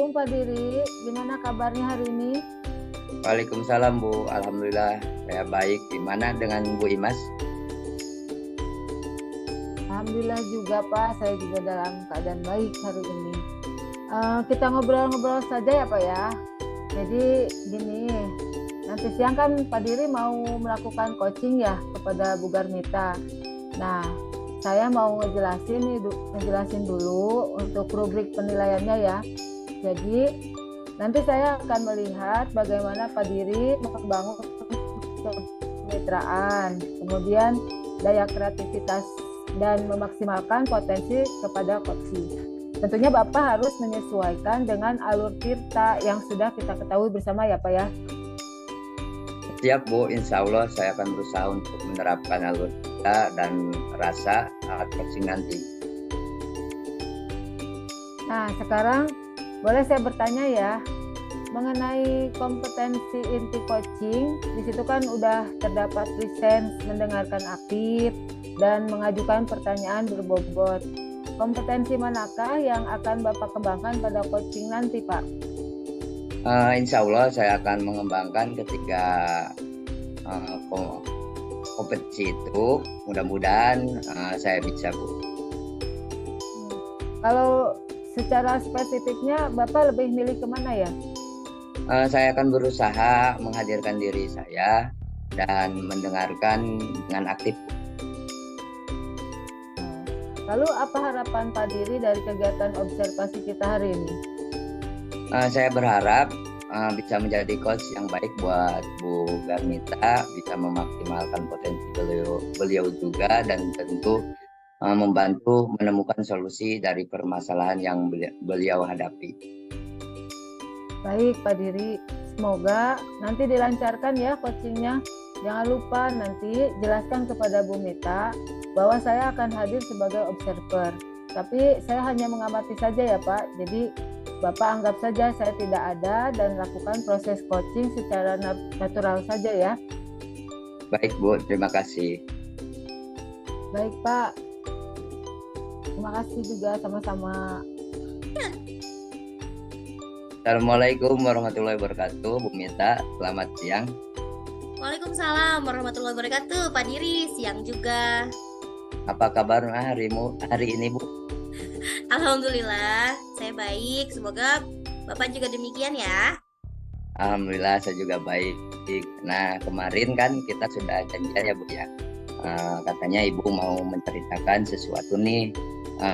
Assalamualaikum Pak Diri, gimana kabarnya hari ini? Waalaikumsalam Bu, Alhamdulillah saya baik. Gimana dengan Bu Imas? Alhamdulillah juga Pak, saya juga dalam keadaan baik hari ini. Kita ngobrol-ngobrol saja ya Pak ya. Jadi gini, nanti siang kan Pak Diri mau melakukan coaching ya kepada Bu Garmita. Nah, saya mau ngejelasin dulu untuk rubrik penilaiannya ya. Jadi nanti saya akan melihat bagaimana Pak Diri membangun kemitraan, kemudian daya kreativitas dan memaksimalkan potensi kepada coaching. Tentunya Bapak harus menyesuaikan dengan alur tirta yang sudah kita ketahui bersama ya Pak ya. Siap Bu, insya Allah saya akan berusaha untuk menerapkan alur kita dan rasa saat coaching nanti. Nah, sekarang boleh saya bertanya ya, mengenai kompetensi inti coaching, di situ kan udah terdapat lisensi mendengarkan aktif dan mengajukan pertanyaan berbobot. Kompetensi manakah yang akan Bapak kembangkan pada coaching nanti, Pak? Insya Allah saya akan mengembangkan ketiga kompetensi itu. Mudah-mudahan saya bisa Bu. Kalau secara spesifiknya Bapak lebih milih kemana ya? Saya akan berusaha menghadirkan diri saya dan mendengarkan dengan aktif. Lalu apa harapan Pak Diri dari kegiatan observasi kita hari ini? Saya berharap bisa menjadi coach yang baik buat Bu Garmita, bisa memaksimalkan potensi beliau juga, dan tentu membantu menemukan solusi dari permasalahan yang beliau hadapi. Baik Pak Diri, semoga nanti dilancarkan ya coachingnya. Jangan lupa nanti jelaskan kepada Bu Mita bahwa saya akan hadir sebagai observer. Tapi saya hanya mengamati saja ya Pak. Jadi Bapak anggap saja saya tidak ada dan lakukan proses coaching secara natural saja ya. Baik Bu, terima kasih. Baik Pak. Terima kasih juga sama-sama. Assalamualaikum warahmatullahi wabarakatuh, Bu Mita. Selamat siang. Waalaikumsalam warahmatullahi wabarakatuh, Pak Diri. Siang juga. Apa kabar hari ini Bu? Alhamdulillah, saya baik. Semoga Bapak juga demikian ya. Alhamdulillah saya juga baik. Nah, kemarin kan kita sudah janjian ya Bu ya. Katanya Ibu mau menceritakan sesuatu nih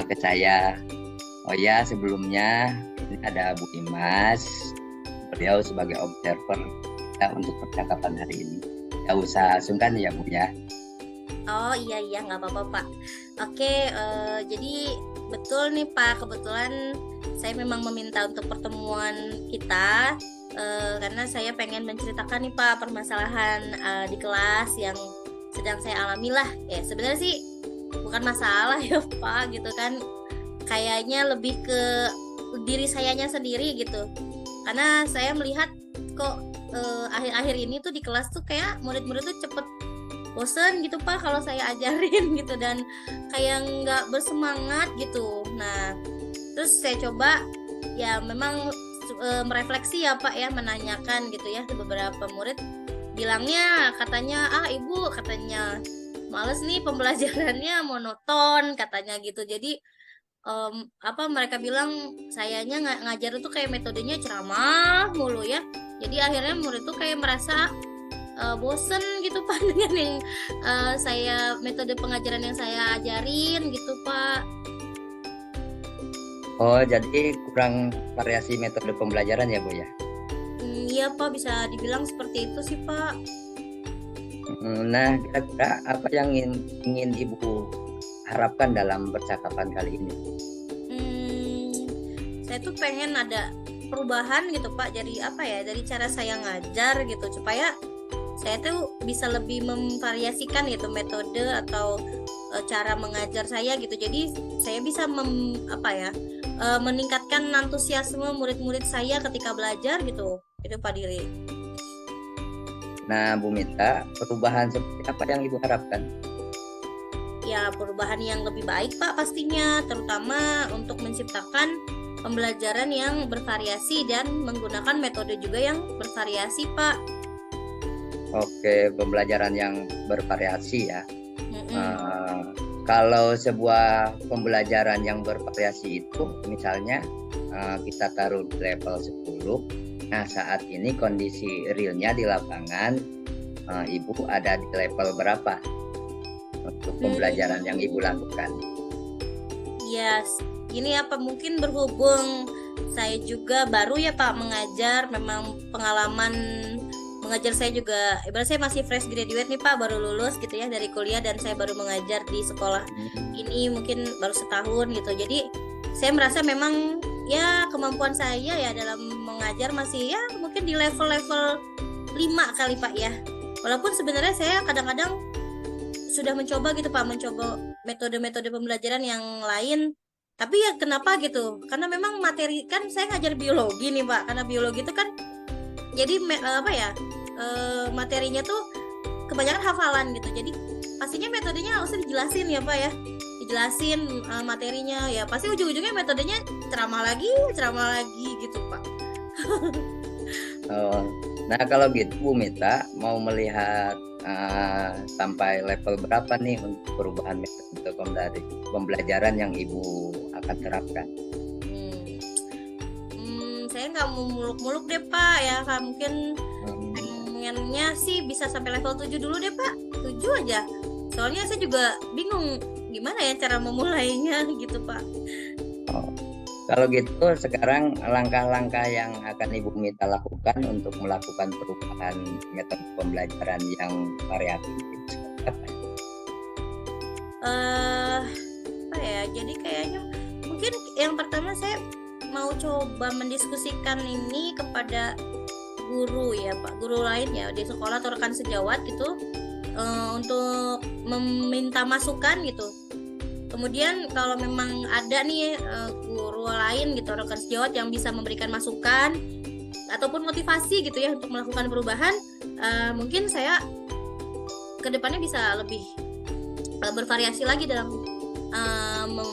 ke saya. Oh ya, sebelumnya ini ada Bu Imas. Beliau sebagai observer kita untuk percakapan hari ini. Tidak usah sungkan ya Bu ya. Oh iya nggak apa-apa Pak. Oke, jadi betul nih Pak, kebetulan saya memang meminta untuk pertemuan kita karena saya pengen menceritakan nih Pak permasalahan di kelas yang sedang saya alami lah. Ya sebenarnya sih bukan masalah ya Pak gitu kan, kayaknya lebih ke diri sayanya sendiri gitu. Karena saya melihat kok akhir-akhir ini tuh di kelas tuh kayak murid-murid tuh cepet bosen gitu Pak kalau saya ajarin gitu, dan kayak nggak bersemangat gitu. Nah terus saya coba ya memang merefleksi ya Pak ya, menanyakan gitu ya ke beberapa murid, bilangnya katanya Ibu katanya males nih pembelajarannya, monoton katanya gitu. Jadi mereka bilang sayanya ngajar itu kayak metodenya ceramah mulu ya. Jadi akhirnya murid tuh kayak merasa bosen gitu Pak dengan yang metode pengajaran yang saya ajarin gitu Pak. Oh, jadi kurang variasi metode pembelajaran ya Bu ya? Iya Pak, bisa dibilang seperti itu sih Pak. Nah, kira-kira apa yang ingin Ibu harapkan dalam percakapan kali ini? Saya tuh pengen ada perubahan gitu Pak, jadi dari cara saya ngajar gitu, supaya saya tuh bisa lebih memvariasikan gitu metode atau cara mengajar saya gitu. Jadi saya bisa meningkatkan antusiasme murid-murid saya ketika belajar gitu. Itu Pak Diri. Nah, Bu Mita, perubahan seperti apa yang Ibu harapkan? Ya, perubahan yang lebih baik Pak pastinya, terutama untuk menciptakan pembelajaran yang bervariasi dan menggunakan metode juga yang bervariasi, Pak. Oke, pembelajaran yang bervariasi ya. Mm-mm. Kalau sebuah pembelajaran yang bervariasi itu misalnya kita taruh di level 10. Nah, saat ini kondisi realnya di lapangan, Ibu ada di level berapa untuk pembelajaran yang Ibu lakukan? Yes, ini apa mungkin berhubung saya juga baru ya Pak mengajar, memang pengalaman mengajar saya juga, ibarat saya masih fresh graduate nih Pak, baru lulus gitu ya dari kuliah, dan saya baru mengajar di sekolah ini mungkin baru setahun gitu. Jadi saya merasa memang ya kemampuan saya ya dalam mengajar masih ya mungkin di level-level 5 kali Pak ya. Walaupun sebenarnya saya kadang-kadang sudah mencoba gitu Pak, mencoba metode-metode pembelajaran yang lain. Tapi ya kenapa gitu? Karena memang materi kan saya ngajar biologi nih Pak. Karena biologi itu kan jadi materinya tuh kebanyakan hafalan gitu. Jadi pastinya metodenya harus dijelasin ya Pak ya. Dijelasin materinya ya pasti ujung-ujungnya metodenya ceramah lagi gitu Pak. Nah kalau gitu Bu Mita mau melihat sampai level berapa nih untuk perubahan metode dari pembelajaran yang Ibu akan terapkan? Saya nggak mau muluk-muluk deh Pak ya, kan mungkin pengennya sih bisa sampai level 7 dulu deh Pak, 7 aja. Soalnya saya juga bingung gimana ya cara memulainya gitu Pak. Kalau gitu sekarang langkah-langkah yang akan Ibu Mita lakukan untuk melakukan perubahan metode pembelajaran yang variatif itu apa? Jadi kayaknya mungkin yang pertama saya mau coba mendiskusikan ini kepada guru ya Pak, guru lain ya di sekolah atau rekan sejawat gitu, untuk meminta masukan gitu. Kemudian kalau memang ada nih guru lain gitu, rekan sejawat yang bisa memberikan masukan ataupun motivasi gitu ya untuk melakukan perubahan, mungkin saya kedepannya bisa lebih bervariasi lagi dalam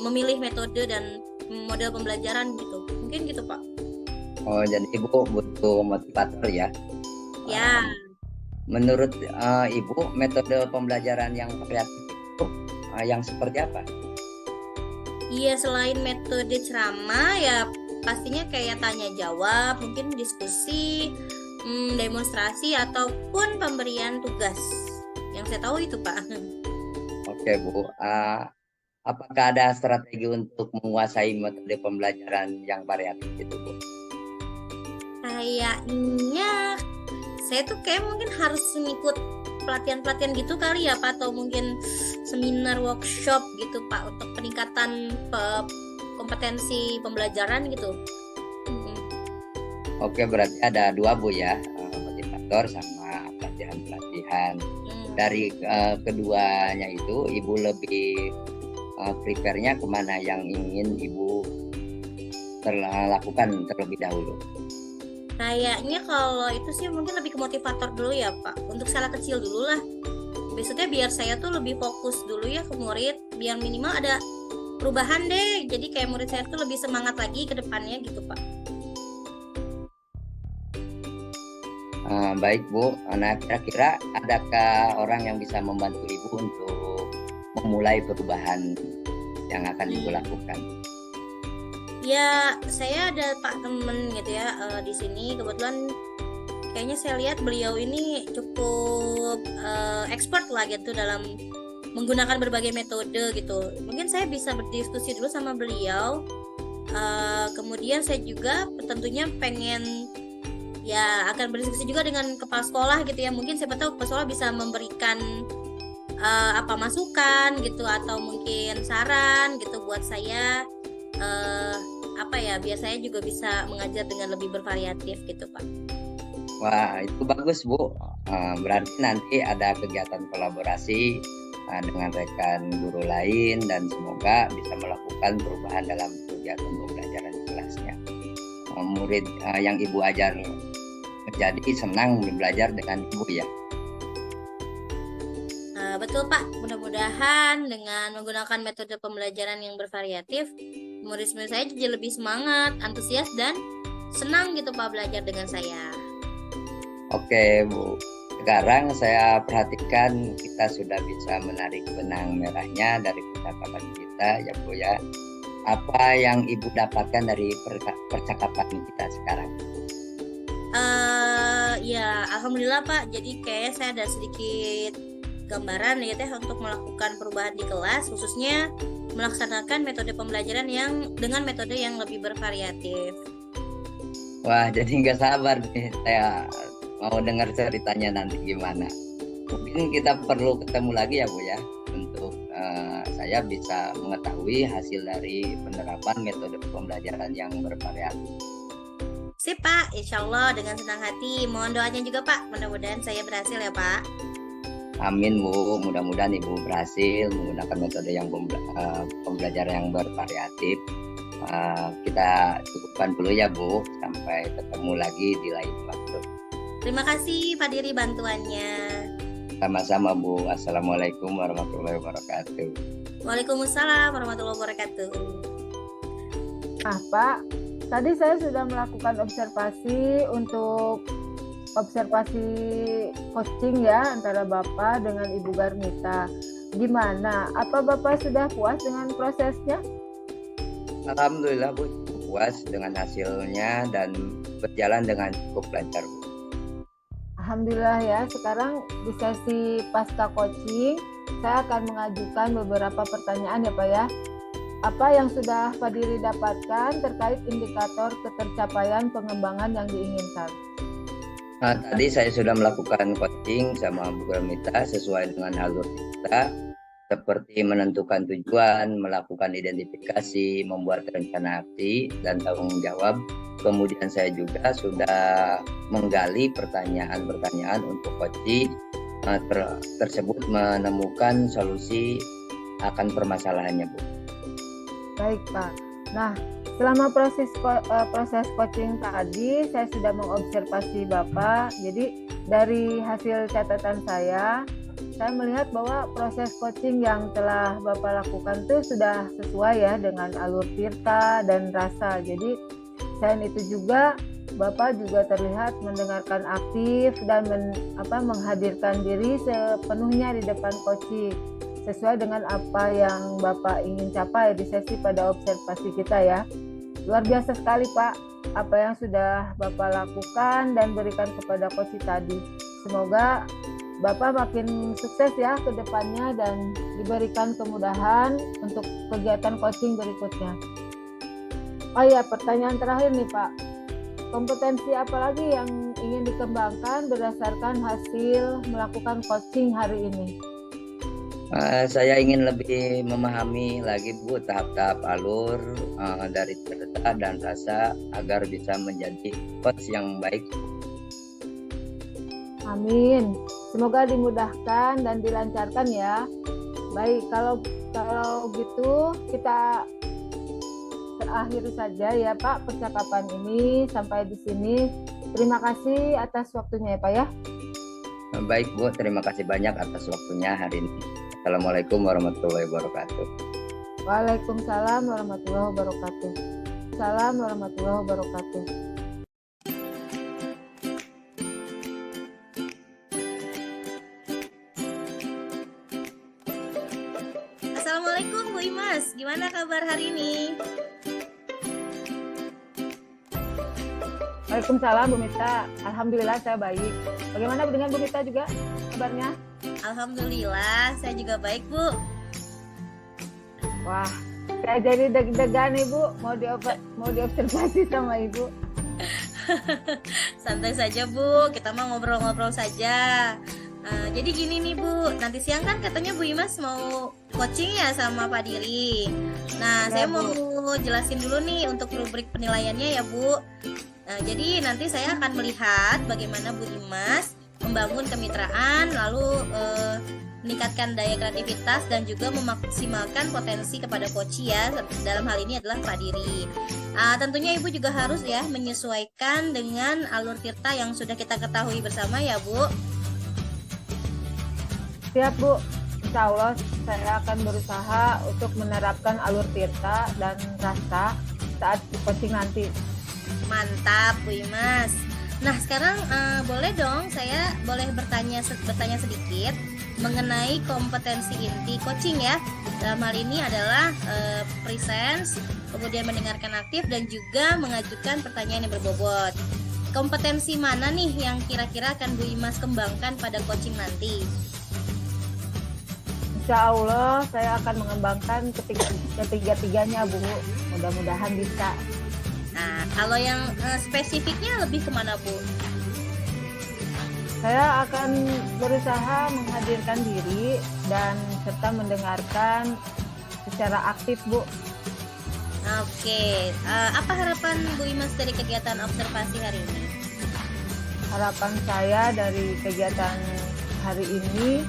memilih metode dan model pembelajaran gitu. Mungkin gitu Pak. Oh, jadi Ibu butuh motivator ya? Ya. Menurut Ibu metode pembelajaran yang variatif itu yang seperti apa? Iya, selain metode ceramah ya pastinya kayak tanya jawab, mungkin diskusi, demonstrasi ataupun pemberian tugas. Yang saya tahu itu Pak. Oke Bu, apakah ada strategi untuk menguasai metode pembelajaran yang variatif itu Bu? Kayaknya saya tuh kayak mungkin harus ngikut pelatihan-pelatihan gitu kali ya Pak, atau mungkin seminar workshop gitu Pak untuk peningkatan kompetensi pembelajaran gitu. Oke, berarti ada dua Bu ya, motivator sama pelatihan-pelatihan. Dari keduanya itu Ibu lebih prepare-nya kemana yang ingin Ibu lakukan terlebih dahulu? Kayaknya kalau itu sih mungkin lebih ke motivator dulu ya Pak, untuk skala kecil dulu lah. Maksudnya biar saya tuh lebih fokus dulu ya ke murid, biar minimal ada perubahan deh. Jadi kayak murid saya tuh lebih semangat lagi ke depannya gitu Pak. Baik Bu, nah kira-kira adakah orang yang bisa membantu Ibu untuk memulai perubahan yang akan Ibu lakukan? Ya, saya ada Pak temen gitu ya di sini. Kebetulan kayaknya saya lihat beliau ini cukup expert lah gitu dalam menggunakan berbagai metode gitu. Mungkin saya bisa berdiskusi dulu sama beliau. Kemudian saya juga tentunya pengen ya akan berdiskusi juga dengan kepala sekolah gitu ya. Mungkin siapa tahu kepala sekolah bisa memberikan masukan gitu atau mungkin saran gitu buat saya. Biar saya juga bisa mengajar dengan lebih bervariatif gitu Pak. Wah, itu bagus Bu. Berarti nanti ada kegiatan kolaborasi dengan rekan guru lain dan semoga bisa melakukan perubahan dalam kegiatan pembelajaran di kelasnya. Murid yang Ibu ajar jadi senang belajar dengan Ibu ya. Betul Pak, mudah-mudahan dengan menggunakan metode pembelajaran yang bervariatif, murid-murid saya jadi lebih semangat, antusias, dan senang gitu Pak belajar dengan saya. Oke Bu, sekarang saya perhatikan kita sudah bisa menarik benang merahnya dari percakapan kita ya Bu ya. Apa yang Ibu dapatkan dari percakapan kita sekarang? Ya Alhamdulillah Pak, jadi kayak saya ada sedikit gambaran ya Teh untuk melakukan perubahan di kelas, khususnya melaksanakan metode pembelajaran yang dengan metode yang lebih bervariatif. Wah, jadi nggak sabar nih, saya mau dengar ceritanya nanti gimana. Mungkin kita perlu ketemu lagi ya Bu ya, untuk saya bisa mengetahui hasil dari penerapan metode pembelajaran yang bervariatif. Sip Pak, insya Allah dengan senang hati. Mohon doanya juga Pak, mudah-mudahan saya berhasil ya Pak. Amin Bu, mudah-mudahan Ibu berhasil menggunakan metode yang pembelajaran yang bervariatif. Kita cukupkan dulu ya Bu, sampai ketemu lagi di lain waktu. Terima kasih Pak Diri bantuannya. Sama-sama Bu. Assalamualaikum warahmatullahi wabarakatuh. Waalaikumsalam warahmatullahi wabarakatuh. Nah Pak, tadi saya sudah melakukan observasi untuk observasi coaching ya antara Bapak dengan Ibu Garnita. Gimana? Apa Bapak sudah puas dengan prosesnya? Alhamdulillah Bu, puas dengan hasilnya dan berjalan dengan cukup lancar Bu. Alhamdulillah ya, sekarang di sesi pasca coaching saya akan mengajukan beberapa pertanyaan ya Pak ya. Apa yang sudah Pak Diri dapatkan terkait indikator ketercapaian pengembangan yang diinginkan? Nah, tadi saya sudah melakukan coaching sama Bu Garnita sesuai dengan alur kita, seperti menentukan tujuan, melakukan identifikasi, membuat rencana aksi, dan tanggung jawab. Kemudian saya juga sudah menggali pertanyaan-pertanyaan untuk coaching tersebut menemukan solusi akan permasalahannya Bu. Baik Pak. Nah, selama proses coaching tadi saya sudah mengobservasi Bapak. Jadi dari hasil catatan saya melihat bahwa proses coaching yang telah Bapak lakukan itu sudah sesuai ya dengan alur Tirta dan rasa. Jadi selain itu juga Bapak juga terlihat mendengarkan aktif dan menghadirkan diri sepenuhnya di depan coaching sesuai dengan apa yang Bapak ingin capai di sesi pada observasi kita ya. Luar biasa sekali Pak apa yang sudah Bapak lakukan dan berikan kepada coaching tadi. Semoga Bapak makin sukses ya ke depannya dan diberikan kemudahan untuk kegiatan coaching berikutnya. Oh iya, pertanyaan terakhir nih Pak. Kompetensi apa lagi yang ingin dikembangkan berdasarkan hasil melakukan coaching hari ini? Saya ingin lebih memahami lagi Bu tahap-tahap alur dari cerita dan rasa agar bisa menjadi coach yang baik. Amin. Semoga dimudahkan dan dilancarkan ya. Baik, kalau gitu kita akhiri saja ya Pak percakapan ini sampai di sini. Terima kasih atas waktunya ya Pak ya. Baik Bu, terima kasih banyak atas waktunya hari ini. Assalamualaikum warahmatullahi wabarakatuh. Waalaikumsalam warahmatullahi wabarakatuh. Salam warahmatullahi wabarakatuh. Assalamualaikum Bu Imas, gimana kabar hari ini? Waalaikumsalam Bu Mita. Alhamdulillah saya baik. Bagaimana dengan Bu Mita juga kabarnya? Alhamdulillah saya juga baik Bu. Wah, saya jadi deg-degan nih Bu, mau diobservasi sama Ibu. Santai saja Bu, kita mau ngobrol-ngobrol saja. Jadi gini nih Bu, nanti siang kan katanya Bu Imas mau coaching ya sama Pak Diri. Nah, Ya, saya Bu. mau jelasin dulu nih untuk rubrik penilaiannya ya Bu. Nah, jadi nanti saya akan melihat bagaimana Bu Imas membangun kemitraan, lalu meningkatkan daya kreativitas dan juga memaksimalkan potensi kepada coach ya. Dalam hal ini adalah Pak Diri. Tentunya Ibu juga harus ya menyesuaikan dengan alur Tirta yang sudah kita ketahui bersama ya Bu. Siap Bu. Insya Allah saya akan berusaha untuk menerapkan alur tirta dan rasa saat coaching nanti. Mantap, Bu Imas. Nah, sekarang boleh dong saya boleh bertanya sedikit mengenai kompetensi inti coaching ya. Dalam hal ini adalah presence, kemudian mendengarkan aktif dan juga mengajukan pertanyaan yang berbobot. Kompetensi mana nih yang kira-kira akan Bu Imas kembangkan pada coaching nanti? Insya Allah saya akan mengembangkan ketiga-tiganya, Bu. Mudah-mudahan bisa. Nah, kalau yang spesifiknya lebih kemana, Bu? Saya akan berusaha menghadirkan diri dan serta mendengarkan secara aktif, Bu. Oke, apa harapan Bu Imas dari kegiatan observasi hari ini? Harapan saya dari kegiatan hari ini,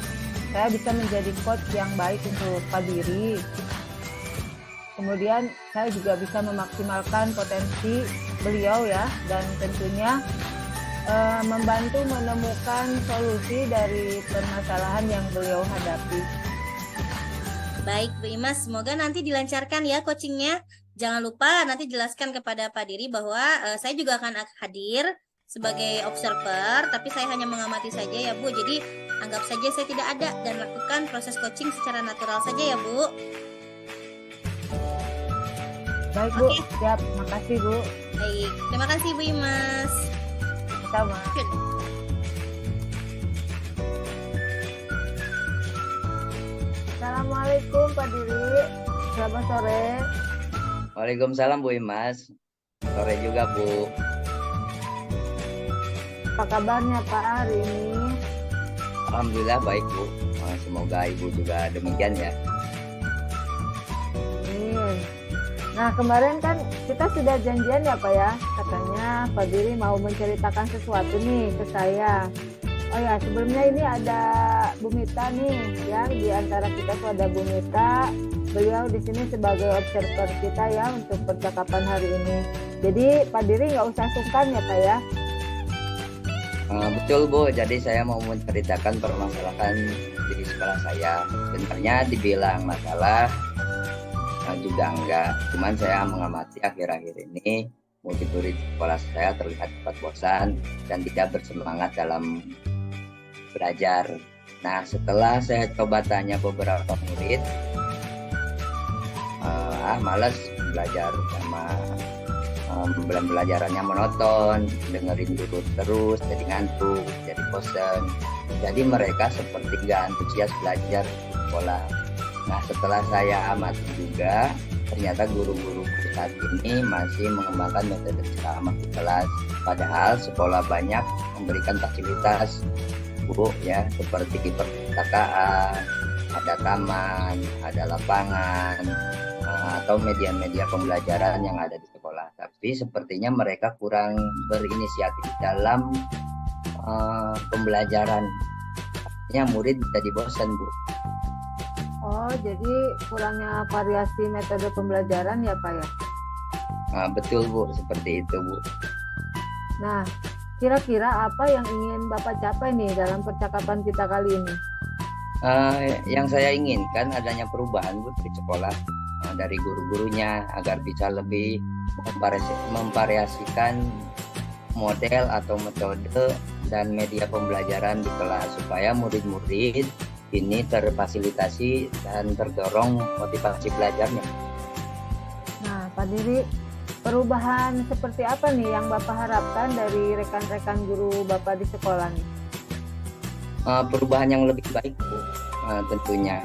saya bisa menjadi coach yang baik untuk Pak Diri. Kemudian saya juga bisa memaksimalkan potensi beliau ya, dan tentunya membantu menemukan solusi dari permasalahan yang beliau hadapi. Baik Bu Imas, semoga nanti dilancarkan ya coachingnya. Jangan lupa nanti jelaskan kepada Pak Diri bahwa saya juga akan hadir sebagai observer, tapi saya hanya mengamati saja ya Bu. Jadi anggap saja saya tidak ada dan lakukan proses coaching secara natural saja ya Bu. Baik Bu, Oke. siap. Makasih Bu. Baik, terima kasih Bu Imas. Sama. Assalamualaikum Pak Diri. Selamat sore. Waalaikumsalam Bu Imas. Sore juga Bu. Apa kabarnya Pak hari ini? Alhamdulillah baik Bu. Semoga Ibu juga demikian ya. Nah kemarin kan kita sudah janjian ya Pak ya. Katanya Pak Diri mau menceritakan sesuatu nih ke saya. Oh ya, sebelumnya ini ada Bu Mita nih ya, di antara kita tuh ada Bu Mita. Beliau di sini sebagai observer kita ya untuk percakapan hari ini. Jadi Pak Diri nggak usah sungkan ya Pak ya. Betul Bu, jadi saya mau menceritakan permasalahan di sekolah saya. Sebenarnya dibilang masalah juga enggak, cuman saya mengamati akhir-akhir ini murid-murid sekolah saya terlihat cepat bosan dan tidak bersemangat dalam belajar. Nah, setelah saya coba tanya beberapa murid, malas belajar sama pembelajarannya monoton, dengerin guru terus, jadi ngantuk, jadi bosan. Jadi mereka seperti nggak antusias belajar di sekolah. Nah, setelah saya amati juga, ternyata guru-guru saat ini masih mengembangkan metode ceramah di kelas. Padahal sekolah banyak memberikan fasilitas, Bu, ya, seperti perpustakaan, ada taman, ada lapangan, atau media-media pembelajaran yang ada di sekolah. Tapi sepertinya mereka kurang berinisiatif dalam pembelajaran. Artinya murid jadi bosan, Bu. Oh, jadi kurangnya variasi metode pembelajaran ya Pak ya? Betul Bu, seperti itu Bu. Nah, kira-kira apa yang ingin Bapak capai nih dalam percakapan kita kali ini? Yang saya inginkan adanya perubahan Bu di sekolah, dari guru-gurunya agar bisa lebih memvariasikan model atau metode dan media pembelajaran di kelas supaya murid-murid ini terfasilitasi dan terdorong motivasi belajarnya. Nah, Pak Diri, perubahan seperti apa nih yang Bapak harapkan dari rekan-rekan guru Bapak di sekolah nih? Perubahan yang lebih baik Bu, tentunya,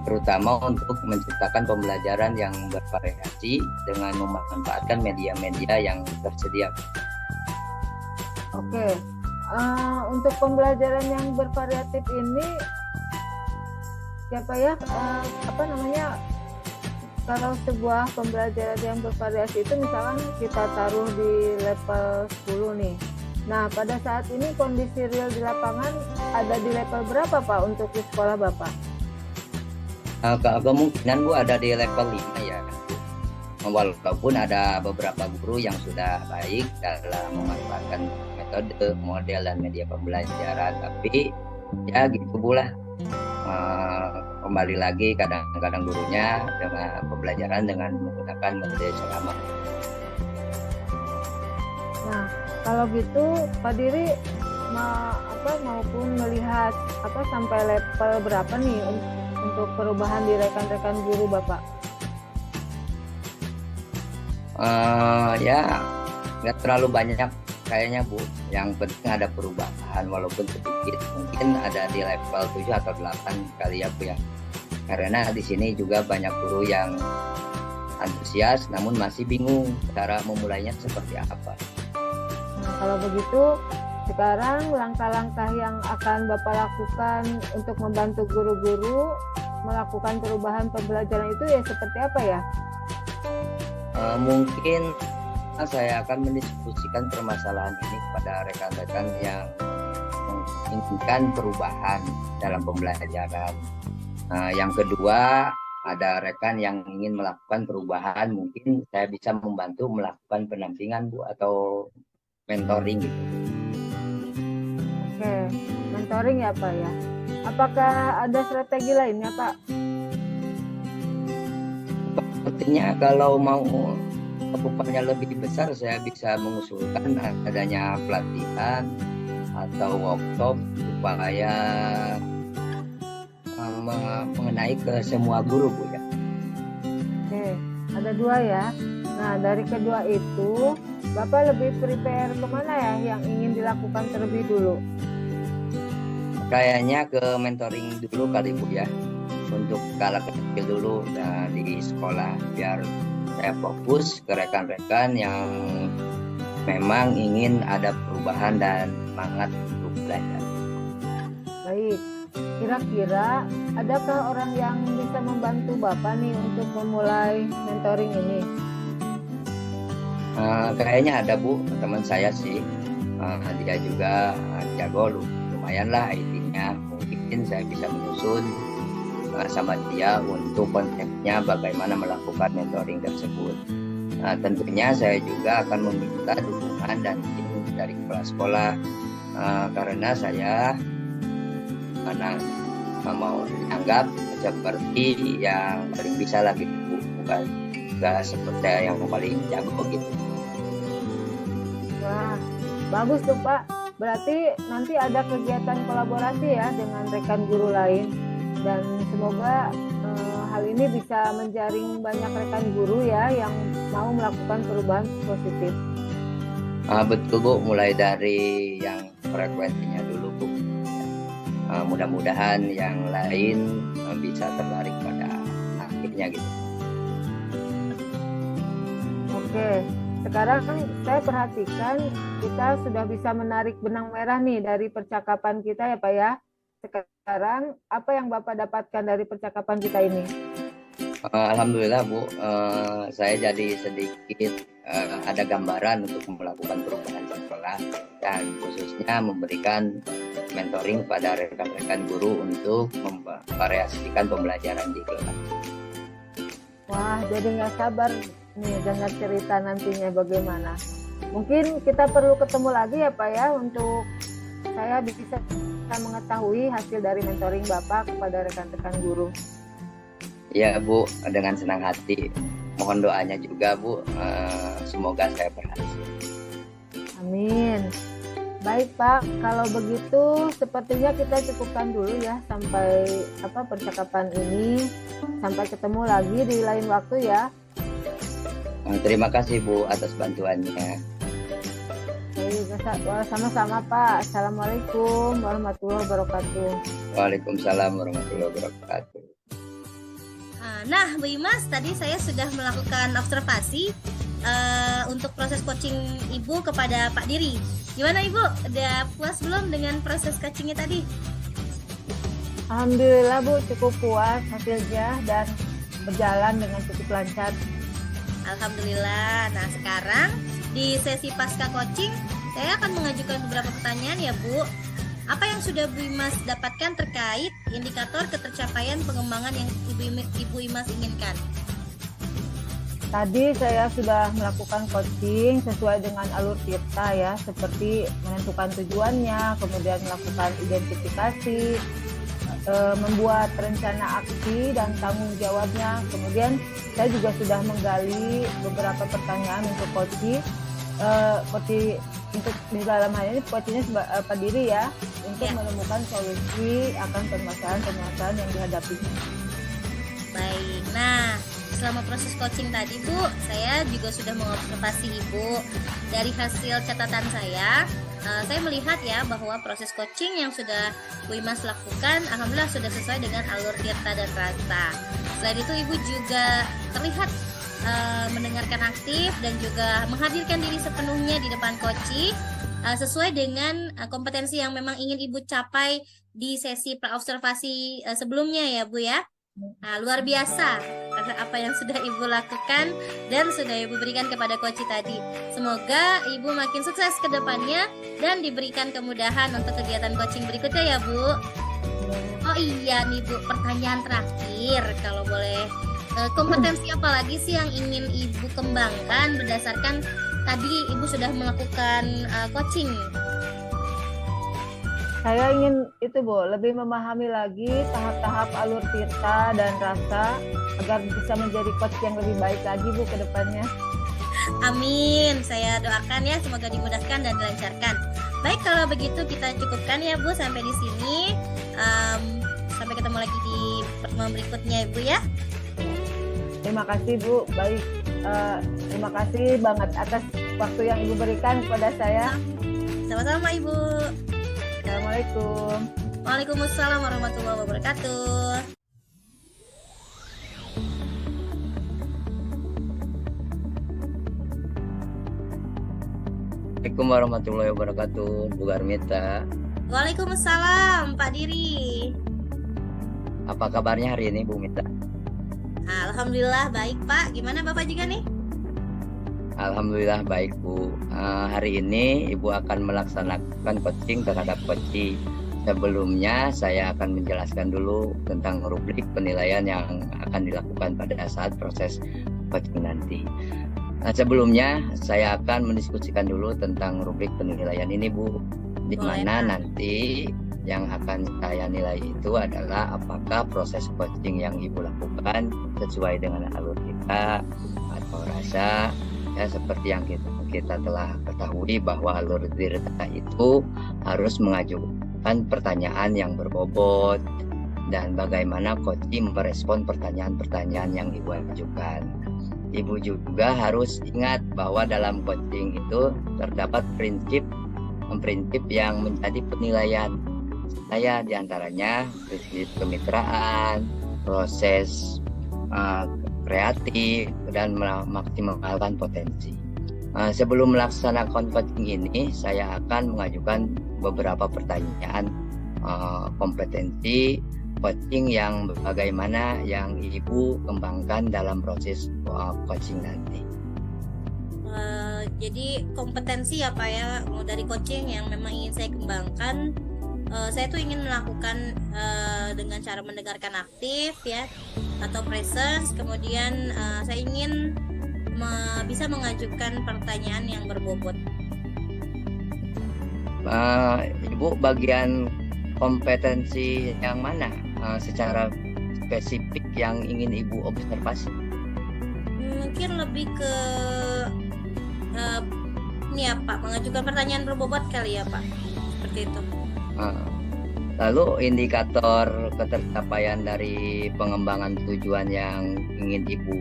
terutama untuk menciptakan pembelajaran yang bervariasi dengan memanfaatkan media-media yang tersedia. Oke, untuk pembelajaran yang bervariatif ini siapa ya, kalau sebuah pembelajaran yang bervariasi itu misalkan kita taruh di level 10 nih. Nah, pada saat ini kondisi real di lapangan ada di level berapa Pak untuk di sekolah Bapak? Kemungkinan Bu ada di level 5 ya. Walaupun ada beberapa guru yang sudah baik dalam memanfaatkan metode, model, dan media pembelajaran, tapi ya gitu Bu lah. kembali lagi kadang-kadang gurunya dengan pembelajaran dengan menggunakan metode selama. Nah, kalau gitu Pak Diri maupun melihat sampai level berapa nih untuk perubahan di rekan-rekan guru Bapak? Ya nggak terlalu banyak kayaknya Bu. Yang penting ada perubahan walaupun sedikit. Mungkin ada di level 7 atau 8 kali ya Bu ya. Karena di sini juga banyak guru yang antusias namun masih bingung cara memulainya seperti apa. Nah, kalau begitu sekarang langkah-langkah yang akan Bapak lakukan untuk membantu guru-guru melakukan perubahan pembelajaran itu ya seperti apa ya? Mungkin saya akan mendiskusikan permasalahan ini kepada rekan-rekan yang menginginkan perubahan dalam pembelajaran. Yang kedua, ada rekan yang ingin melakukan perubahan, mungkin saya bisa membantu melakukan pendampingan Bu atau mentoring gitu. Oke, mentoring ya Pak ya. Apakah ada strategi lainnya Pak? Sepertinya kalau mau cakupannya lebih besar, saya bisa mengusulkan adanya pelatihan atau workshop supaya mengenai ke semua guru Bu ya. Oke, ada 2 ya. Nah, dari kedua itu Bapak lebih prepare kemana ya yang ingin dilakukan terlebih dulu? Kayaknya ke mentoring dulu kali Bu ya, untuk skala kecil dulu di sekolah, biar saya fokus ke rekan-rekan yang memang ingin ada perubahan dan semangat untuk belajar. Baik, kira-kira adakah orang yang bisa membantu Bapak nih untuk memulai mentoring ini? Kayaknya ada Bu, teman saya sih, dia juga jago lumayan lah IT-nya, mungkin saya bisa menyusun sama dia untuk konsepnya bagaimana melakukan mentoring tersebut. Tentunya saya juga akan meminta dukungan dan tim dari kepala sekolah, karena saya mau dianggap seperti yang paling bisa lagi Bu, bukan nggak seperti yang paling jago gitu. Wah, bagus tuh Pak. Berarti nanti ada kegiatan kolaborasi ya dengan rekan guru lain, dan semoga hal ini bisa menjaring banyak rekan guru ya yang mau melakukan perubahan positif. Betul Bu, mulai dari yang frekuensinya dulu Bu. Mudah-mudahan yang lain bisa tertarik pada akhirnya gitu. Oke, sekarang saya perhatikan kita sudah bisa menarik benang merah nih dari percakapan kita ya Pak ya. Sekarang apa yang Bapak dapatkan dari percakapan kita ini? Alhamdulillah Bu, saya jadi sedikit ada gambaran untuk melakukan perubahan sekolah dan khususnya memberikan mentoring pada rekan-rekan guru untuk memvariasikan pembelajaran di kelas. Wah, jadi nggak sabar nih dengar cerita nantinya bagaimana. Mungkin kita perlu ketemu lagi ya Pak ya untuk saya bisa mengetahui hasil dari mentoring Bapak kepada rekan-rekan guru. Ya Bu, dengan senang hati. Mohon doanya juga Bu, semoga saya berhasil. Amin. Baik Pak, kalau begitu sepertinya kita cukupkan dulu ya sampai percakapan ini. Sampai ketemu lagi di lain waktu ya. Terima kasih Bu atas bantuannya. Sama-sama Pak. Assalamualaikum warahmatullahi wabarakatuh. Waalaikumsalam warahmatullahi wabarakatuh. Nah, Bu Imas, tadi saya sudah melakukan observasi untuk proses coaching Ibu kepada Pak Diri. Gimana Ibu? Udah puas belum dengan proses coachingnya tadi? Alhamdulillah Bu, cukup puas hasilnya dan berjalan dengan cukup lancar. Alhamdulillah. Nah, sekarang di sesi pasca coaching, saya akan mengajukan beberapa pertanyaan ya Bu. Apa yang sudah Bu Imas dapatkan terkait indikator ketercapaian pengembangan yang Ibu Imas inginkan? Tadi saya sudah melakukan coaching sesuai dengan alur kita ya, seperti menentukan tujuannya, kemudian melakukan identifikasi, membuat rencana aksi dan tanggung jawabnya. Kemudian saya juga sudah menggali beberapa pertanyaan untuk coach, untuk di dalam hal ini coachnya Pak Diri ya, untuk menemukan solusi akan permasalahan-permasalahan yang dihadapi. Baik, nah selama proses coaching tadi Bu, saya juga sudah mengobservasi Ibu. Dari hasil catatan saya melihat ya bahwa proses coaching yang sudah Bu Imas lakukan alhamdulillah sudah sesuai dengan alur tirta dan rasa. Selain itu Ibu juga terlihat mendengarkan aktif dan juga menghadirkan diri sepenuhnya di depan coaching sesuai dengan kompetensi yang memang ingin Ibu capai di sesi praobservasi sebelumnya ya Bu ya. Nah, luar biasa apa yang sudah Ibu lakukan dan sudah Ibu berikan kepada coach tadi. Semoga Ibu makin sukses ke depannya dan diberikan kemudahan untuk kegiatan coaching berikutnya ya Bu. Oh iya nih Bu, pertanyaan terakhir kalau boleh. Kompetensi apa lagi sih yang ingin Ibu kembangkan berdasarkan tadi Ibu sudah melakukan coaching? Saya ingin itu Bu, lebih memahami lagi tahap-tahap alur tirta dan rasa agar bisa menjadi coach yang lebih baik lagi Bu ke depannya. Amin, saya doakan ya semoga dimudahkan dan dilancarkan. Baik, kalau begitu kita cukupkan ya Bu sampai di sini. Sampai ketemu lagi di pertemuan berikutnya Ibu ya. Terima kasih Bu, baik. Terima kasih banget atas waktu yang Ibu berikan kepada saya. Sama-sama Ibu. Assalamualaikum. Waalaikumsalam warahmatullahi wabarakatuh. Assalamualaikum warahmatullahi wabarakatuh, Bu Garmita. Waalaikumsalam Pak Diri. Apa kabarnya hari ini Bu Mita? Alhamdulillah baik Pak. Gimana Bapak juga nih? Alhamdulillah baik Bu. Hari ini Ibu akan melaksanakan coaching terhadap coaching. Sebelumnya saya akan menjelaskan dulu tentang rubrik penilaian yang akan dilakukan pada saat proses coaching nanti. Sebelumnya saya akan mendiskusikan dulu tentang rubrik penilaian ini Bu. Di mana nanti yang akan saya nilai itu adalah apakah proses coaching yang Ibu lakukan sesuai dengan alur kita atau rasa. Ya, seperti yang kita telah ketahui bahwa alur tirta itu harus mengajukan pertanyaan yang berbobot dan bagaimana coaching merespon pertanyaan-pertanyaan yang Ibu ajukan. Ibu juga harus ingat bahwa dalam coaching itu terdapat prinsip yang menjadi penilaian. Saya diantaranya prinsip kemitraan, proses kreatif dan memaksimalkan potensi. Sebelum melaksanakan coaching ini, saya akan mengajukan beberapa pertanyaan kompetensi coaching yang bagaimana yang Ibu kembangkan dalam proses coaching nanti. Jadi kompetensi apa ya dari coaching yang memang ingin saya kembangkan. Saya tuh ingin melakukan dengan cara mendengarkan aktif ya atau presence, kemudian saya ingin bisa mengajukan pertanyaan yang berbobot. Ibu bagian kompetensi yang mana secara spesifik yang ingin Ibu observasi? Mungkin lebih ke ini ya Pak, mengajukan pertanyaan berbobot kali ya Pak, seperti itu. Lalu indikator ketercapaian dari pengembangan tujuan yang ingin Ibu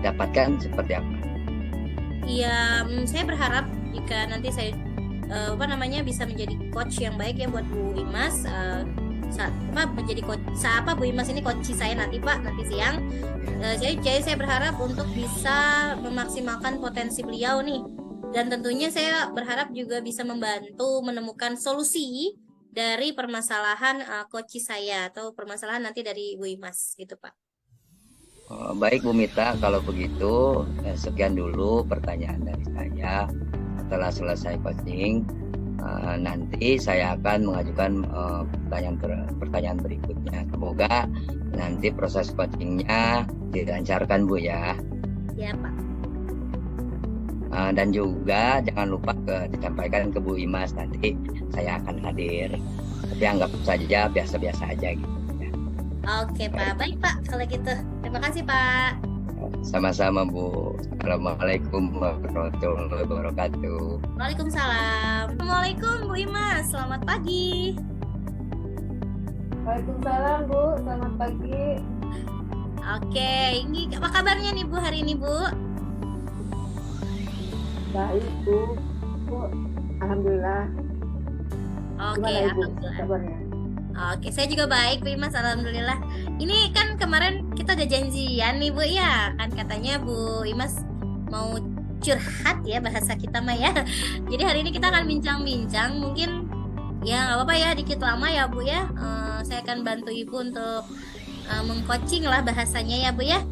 dapatkan seperti apa? Iya, saya berharap jika nanti saya bisa menjadi coach yang baik ya buat Bu Imas. Menjadi coach Bu Imas ini coach saya nanti Pak, nanti siang. Jadi saya berharap untuk bisa memaksimalkan potensi beliau nih. Dan tentunya saya berharap juga bisa membantu menemukan solusi dari permasalahan coach saya atau permasalahan nanti dari Bu Imas gitu Pak. Baik Bu Mita, kalau begitu sekian dulu pertanyaan dari saya. Setelah selesai coaching, nanti saya akan mengajukan pertanyaan berikutnya. Semoga nanti proses coachingnya dilancarkan Bu ya. Ya Pak. Dan juga jangan lupa disampaikan ke Bu Imas, nanti saya akan hadir. Tapi anggap saja biasa-biasa aja gitu. Oke Pak, baik Pak kalau gitu. Terima kasih Pak. Sama-sama Bu. Assalamualaikum warahmatullahi wabarakatuh. Waalaikumsalam. Assalamualaikum Bu Imas, selamat pagi. Waalaikumsalam Bu, selamat pagi. Oke, ini apa kabarnya nih Bu hari ini Bu? Baik Bu, alhamdulillah. Oke, Gimana Ibu alhamdulillah. kabarnya? Oke, saya juga baik Bu Imas, alhamdulillah. Ini kan kemarin kita udah janjian nih Bu ya, kan katanya Bu Imas mau curhat ya bahasa kita mah ya. Jadi hari ini kita akan bincang-bincang, mungkin ya nggak apa-apa ya, dikit lama ya Bu ya. Saya akan bantu Ibu untuk mengcoaching lah bahasanya ya Bu ya.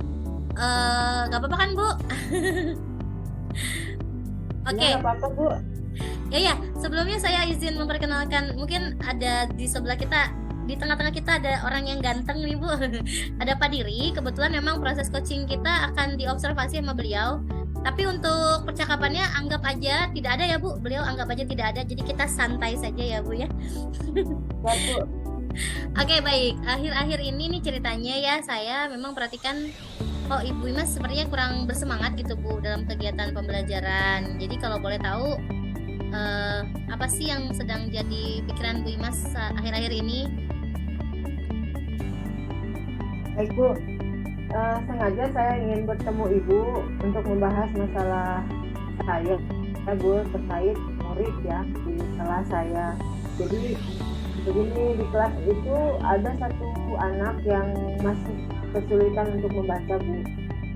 Nggak apa-apa kan Bu? Oke. Ya, nggak apa-apa Bu. Ya, sebelumnya saya izin memperkenalkan, mungkin ada di sebelah kita, di tengah-tengah kita ada orang yang ganteng nih Bu. Ada Pak Diri, kebetulan memang proses coaching kita akan diobservasi sama beliau. Tapi untuk percakapannya anggap aja tidak ada ya Bu, beliau anggap aja tidak ada, jadi kita santai saja ya Bu ya. Ya Bu. Oke, baik, akhir-akhir ini nih ceritanya ya, saya memang perhatikan Ibu Imas sepertinya kurang bersemangat gitu Bu dalam kegiatan pembelajaran. Jadi kalau boleh tahu, apa sih yang sedang jadi pikiran Bu Imas akhir-akhir ini? Baik Bu, sengaja saya ingin bertemu Ibu untuk membahas masalah saya Bu terkait murid ya di kelas saya. Jadi begini, di kelas itu ada satu anak yang masih kesulitan untuk membaca Bu.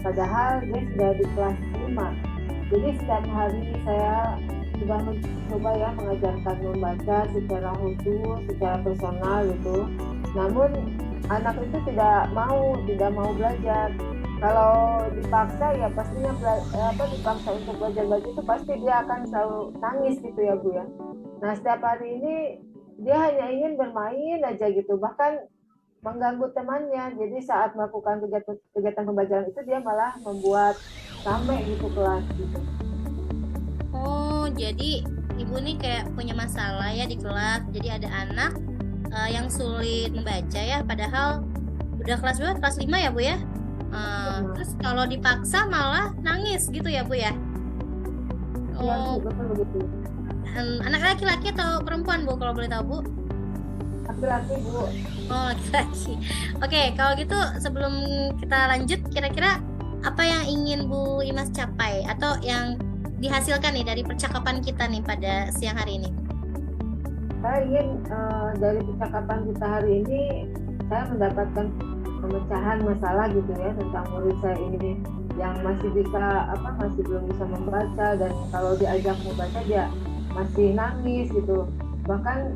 Padahal dia sudah di kelas 5. Jadi setiap hari saya sudah mencoba ya mengajarkan membaca secara khusus, secara personal gitu. Namun anak itu tidak mau belajar. Kalau dipaksa ya pastinya dipaksa untuk belajar itu pasti dia akan selalu nangis gitu ya Bu ya. Nah setiap hari ini dia hanya ingin bermain aja gitu, bahkan mengganggu temannya. Jadi saat melakukan kegiatan pembelajaran itu dia malah membuat rame gitu kelas gitu. Oh, jadi Ibu nih kayak punya masalah ya di kelas. Jadi ada anak yang sulit membaca ya, padahal udah kelas berapa? Kelas 5 ya Bu ya? Terus kalau dipaksa malah nangis gitu ya Bu ya? Iya, betul begitu. Anak laki-laki atau perempuan Bu kalau boleh tahu Bu? Laki-laki Bu. Oh, laki-laki. Oke, kalau gitu sebelum kita lanjut, kira-kira apa yang ingin Bu Imas capai atau yang dihasilkan nih dari percakapan kita nih pada siang hari ini? Saya ingin dari percakapan kita hari ini saya mendapatkan pemecahan masalah gitu ya tentang murid saya ini yang masih belum bisa membaca, dan kalau diajak membaca dia masih nangis gitu, bahkan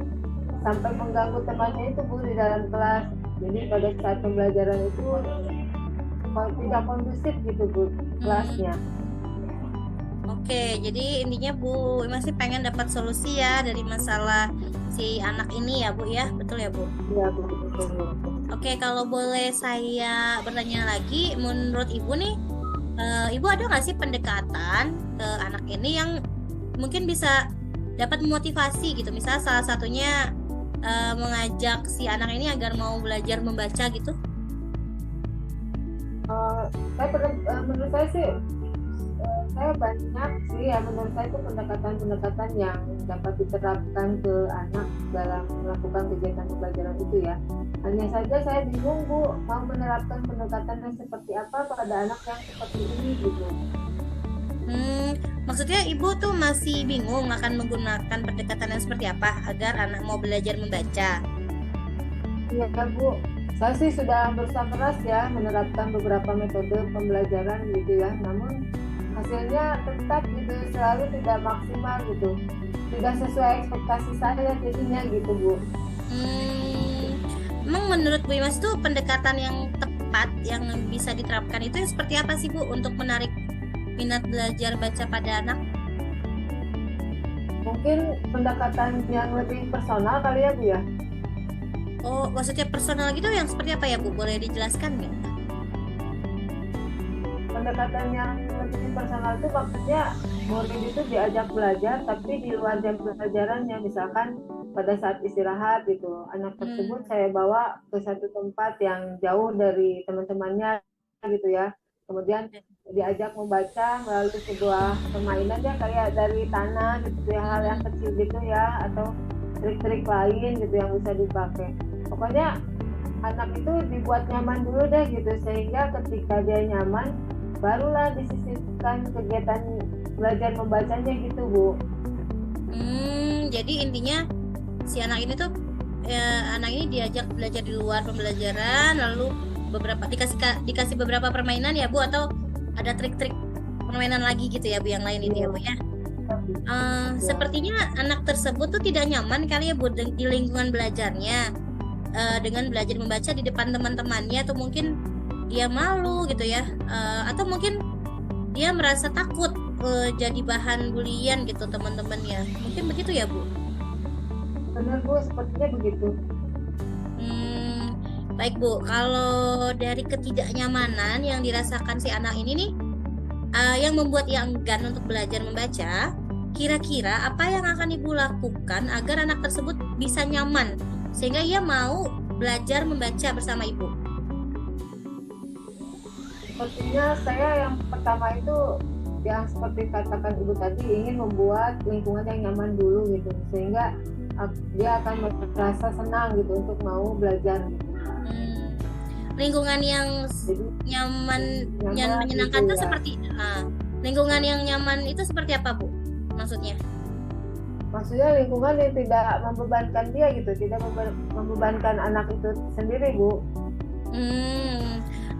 sampai mengganggu temannya itu Bu di dalam kelas. Jadi pada saat pembelajaran itu tidak kondusif gitu Bu kelasnya. Oke, jadi intinya Bu masih pengen dapat solusi ya dari masalah si anak ini ya Bu ya, betul ya Bu? Iya betul Bu. Oke, kalau boleh saya bertanya lagi, menurut Ibu nih, Ibu ada nggak sih pendekatan ke anak ini yang mungkin bisa dapat memotivasi gitu? Misal salah satunya mengajak si anak ini agar mau belajar membaca gitu? Menurut saya sih saya banyak sih ya, menurut saya itu pendekatan yang dapat diterapkan ke anak dalam melakukan kegiatan pembelajaran itu ya. Hanya saja saya bingung Bu mau menerapkan pendekatan yang seperti apa pada anak yang seperti ini gitu. Maksudnya Ibu tuh masih bingung akan menggunakan pendekatan yang seperti apa agar anak mau belajar membaca? Iya Bu, saya sih sudah berusaha keras ya menerapkan beberapa metode pembelajaran gitu ya, namun hasilnya tetap gitu selalu tidak maksimal gitu, tidak sesuai ekspektasi saya jadinya gitu Bu. Emang menurut Bu Imas tuh pendekatan yang tepat yang bisa diterapkan itu seperti apa sih Bu untuk menarik minat belajar baca pada anak? Mungkin pendekatan yang lebih personal kali ya Bu ya. Oh, maksudnya personal gitu yang seperti apa ya Bu? Boleh dijelaskan nggak? Pendekatan yang lebih personal itu maksudnya murid itu diajak belajar tapi di luar jam pelajarannya, misalkan pada saat istirahat gitu. Anak tersebut saya bawa ke satu tempat yang jauh dari teman-temannya gitu ya. Kemudian diajak membaca melalui sebuah permainan ya, kayak dari tanah gitu ya, hal yang kecil gitu ya, atau trik-trik lain gitu yang bisa dipakai. Pokoknya anak itu dibuat nyaman dulu deh gitu, sehingga ketika dia nyaman barulah disisipkan kegiatan belajar membacanya gitu, Bu. Jadi intinya si anak ini tuh anak ini diajak belajar di luar pembelajaran, lalu dikasih beberapa permainan ya Bu, atau ada trik-trik permainan lagi gitu ya Bu yang lain ini ya Bu ya. Sepertinya anak tersebut tuh tidak nyaman kali ya Bu di lingkungan belajarnya, dengan belajar membaca di depan teman-temannya, atau mungkin dia malu gitu ya, atau mungkin dia merasa takut jadi bahan bulian gitu teman-temannya, mungkin begitu ya Bu? Benar Bu, sepertinya begitu. Baik Bu, kalau dari ketidaknyamanan yang dirasakan si anak ini nih, yang membuat ia enggan untuk belajar membaca, kira-kira apa yang akan Ibu lakukan agar anak tersebut bisa nyaman sehingga ia mau belajar membaca bersama Ibu? Sepertinya saya yang pertama itu yang seperti katakan Ibu tadi, ingin membuat lingkungan yang nyaman dulu gitu, sehingga dia akan merasa senang gitu untuk mau belajar gitu. Lingkungan yang nyaman yang menyenangkan gitu itu ya. seperti lingkungan yang nyaman itu seperti apa Bu? Maksudnya Lingkungan yang tidak membebankan dia gitu, tidak membebankan anak itu sendiri Bu.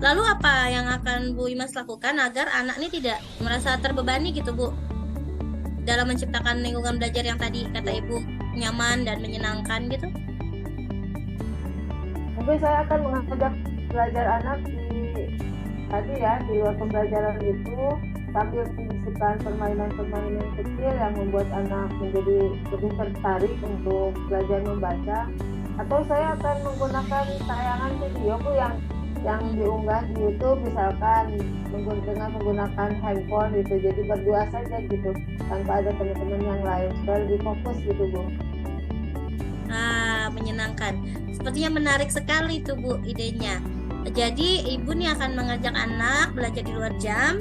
Lalu apa yang akan Bu Imas lakukan agar anak ini tidak merasa terbebani gitu Bu, dalam menciptakan lingkungan belajar yang tadi kata Ibu nyaman dan menyenangkan gitu? Mungkin saya akan mengajak belajar anak di luar pembelajaran itu, sambil menyisipkan permainan-permainan kecil yang membuat anak menjadi lebih tertarik untuk belajar membaca. Atau saya akan menggunakan tayangan video Bu yang diunggah di YouTube, misalkan dengan menggunakan handphone gitu, jadi berdua saja gitu tanpa ada teman-teman yang lain, supaya lebih fokus gitu Bu. Menyenangkan, sepertinya menarik sekali tuh Bu idenya. Jadi Ibu nih akan mengajak anak belajar di luar jam,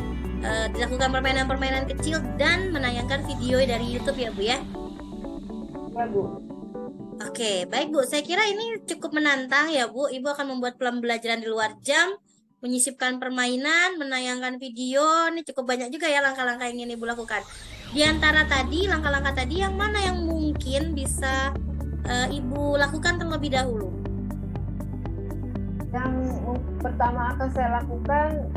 dilakukan permainan-permainan kecil dan menayangkan video dari YouTube ya Bu ya? Ya Bu. Oke, baik Bu. Saya kira ini cukup menantang ya Bu. Ibu akan membuat pembelajaran di luar jam, menyisipkan permainan, menayangkan video. Ini cukup banyak juga ya langkah-langkah yang ingin Ibu lakukan. Di antara tadi, langkah-langkah tadi, yang mana yang mungkin bisa Ibu lakukan terlebih dahulu? Yang pertama akan saya lakukan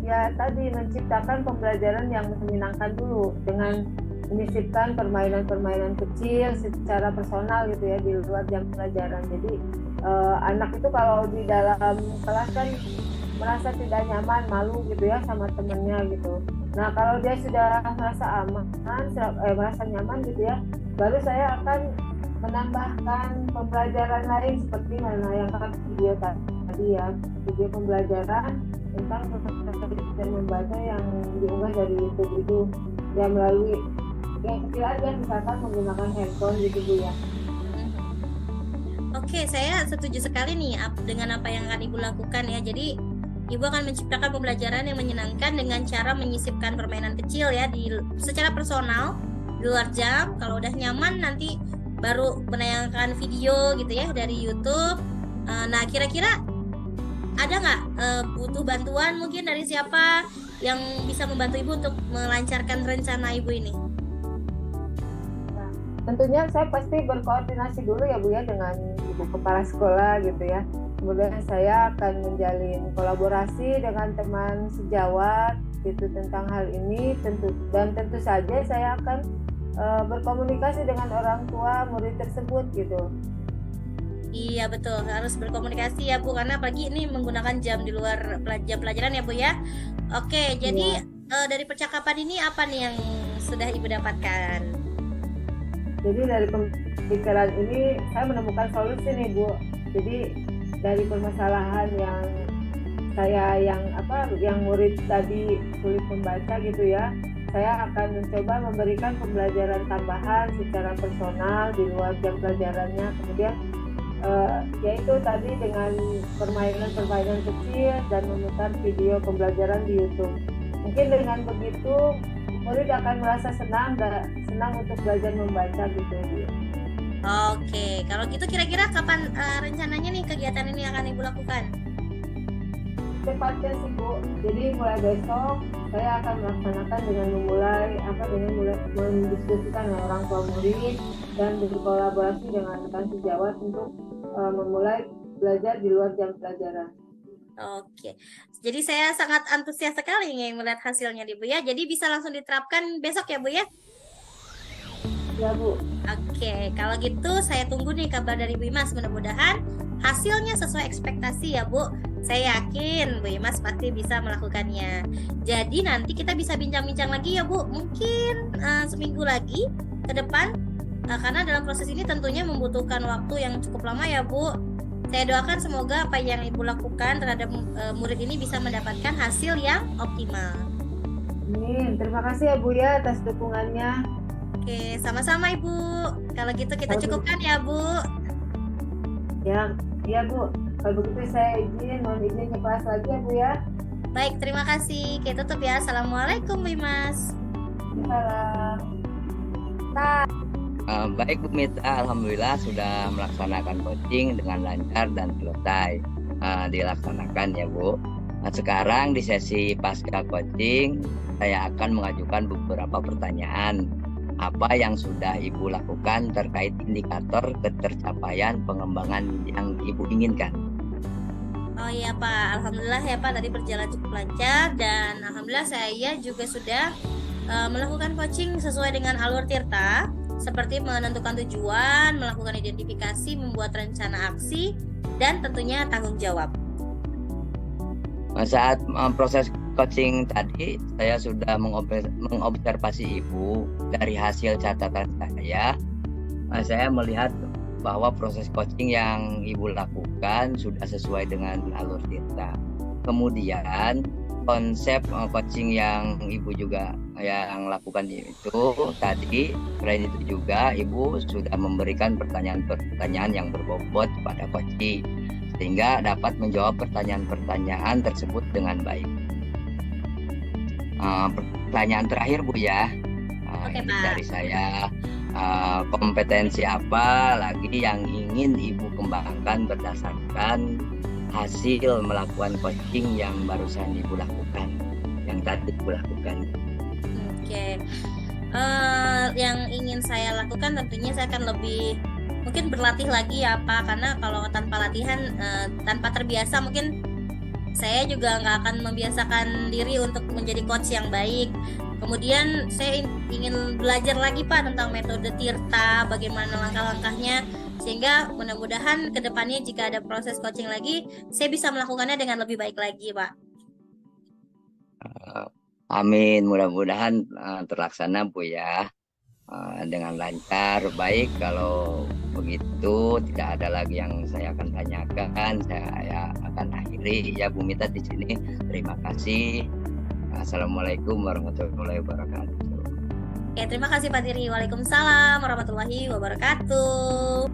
ya tadi, menciptakan pembelajaran yang menyenangkan dulu dengan menyisipkan permainan-permainan kecil secara personal gitu ya di luar jam pelajaran. Jadi anak itu kalau di dalam kelas kan merasa tidak nyaman, malu gitu ya sama temennya gitu. Nah kalau dia sudah merasa aman, merasa nyaman gitu ya, baru saya akan menambahkan pembelajaran lain seperti menayangkan video tadi ya, video pembelajaran tentang belajar membaca yang diunggah dari YouTube itu ya, melalui yang kecil aja, misalkan menggunakan handphone gitu Bu ya. Oke, saya setuju sekali nih dengan apa yang akan Ibu lakukan ya. Jadi Ibu akan menciptakan pembelajaran yang menyenangkan dengan cara menyisipkan permainan kecil ya secara personal di luar jam. Kalau udah nyaman nanti baru menayangkan video gitu ya dari YouTube. Nah kira-kira ada nggak butuh bantuan mungkin dari siapa yang bisa membantu Ibu untuk melancarkan rencana Ibu ini? Tentunya saya pasti berkoordinasi dulu ya Bu ya dengan Ibu Kepala Sekolah gitu ya. Kemudian saya akan menjalin kolaborasi dengan teman sejawat gitu tentang hal ini, tentu saja saya akan berkomunikasi dengan orang tua murid tersebut gitu. Iya betul, harus berkomunikasi ya Bu, karena apalagi ini menggunakan jam di luar jam pelajaran ya Bu ya. Oke, jadi dari percakapan ini apa nih yang sudah Ibu dapatkan? Jadi dari pembicaraan ini saya menemukan solusi nih Bu. Jadi dari permasalahan yang murid tadi sulit membaca gitu ya, saya akan mencoba memberikan pembelajaran tambahan secara personal di luar jam pelajarannya. Kemudian yaitu tadi dengan permainan-permainan kecil dan memutar video pembelajaran di YouTube. Mungkin dengan begitu murid akan merasa senang untuk belajar membaca gitu. Oke, kalau gitu kira-kira kapan rencananya nih kegiatan ini akan Ibu lakukan? Cepatnya sih Bu, jadi mulai besok saya akan melaksanakan dengan mulai mendiskusikan dengan orang tua murid dan berkolaborasi dengan rekan sejawat untuk memulai belajar di luar jam pelajaran. Oke, jadi saya sangat antusias sekali nih melihat hasilnya nih Bu ya. Jadi bisa langsung diterapkan besok ya Bu ya? Ya Bu. Oke, kalau gitu saya tunggu nih kabar dari Bu Imas. Mudah-mudahan hasilnya sesuai ekspektasi ya Bu. Saya yakin Bu Imas pasti bisa melakukannya. Jadi nanti kita bisa bincang-bincang lagi ya Bu. Mungkin seminggu lagi ke depan. Karena dalam proses ini tentunya membutuhkan waktu yang cukup lama ya Bu. Saya doakan semoga apa yang Ibu lakukan terhadap murid ini bisa mendapatkan hasil yang optimal. Amin. Terima kasih ya Bu ya atas dukungannya. Oke, sama-sama Ibu. Kalau gitu kita cukupkan ya Bu. Ya, iya Bu. Kalau begitu saya mohon izin ke kelas lagi ya Bu ya. Baik, terima kasih. Kita tutup ya. Assalamualaikum Bu Imas. Salam. Baik Bu Mita, alhamdulillah sudah melaksanakan coaching dengan lancar dan selesai dilaksanakan ya Bu. Nah, sekarang di sesi pasca coaching saya akan mengajukan beberapa pertanyaan. Apa yang sudah Ibu lakukan terkait indikator ketercapaian pengembangan yang Ibu inginkan? Oh iya Pak, alhamdulillah ya Pak tadi berjalan cukup lancar dan alhamdulillah saya juga sudah melakukan coaching sesuai dengan alur Tirta, seperti menentukan tujuan, melakukan identifikasi, membuat rencana aksi, dan tentunya tanggung jawab. Saat proses coaching tadi, saya sudah mengobservasi Ibu. Dari hasil catatan saya melihat bahwa proses coaching yang Ibu lakukan sudah sesuai dengan alur Tirta. Kemudian konsep coaching yang Ibu juga yang lakukan itu tadi, selain itu juga Ibu sudah memberikan pertanyaan-pertanyaan yang berbobot pada coaching sehingga dapat menjawab pertanyaan-pertanyaan tersebut dengan baik. Pertanyaan terakhir Bu ya, dari saya, kompetensi apa lagi yang ingin Ibu kembangkan berdasarkan hasil melakukan coaching yang barusan Ibu lakukan, yang tadi Ibu lakukan? Oke, yang ingin saya lakukan tentunya saya akan lebih mungkin berlatih lagi ya Pak, karena kalau tanpa latihan, tanpa terbiasa mungkin saya juga nggak akan membiasakan diri untuk menjadi coach yang baik. Kemudian saya ingin belajar lagi Pak tentang metode Tirta, bagaimana langkah-langkahnya, sehingga mudah-mudahan ke depannya jika ada proses coaching lagi, saya bisa melakukannya dengan lebih baik lagi Pak. Amin, mudah-mudahan terlaksana Bu ya, dengan lancar. Baik, kalau begitu tidak ada lagi yang saya akan tanyakan, saya akan akhiri ya Bu Mita di sini. Terima kasih. Assalamualaikum warahmatullahi wabarakatuh. Oke, terima kasih Pak Diri. Waalaikumsalam warahmatullahi wabarakatuh.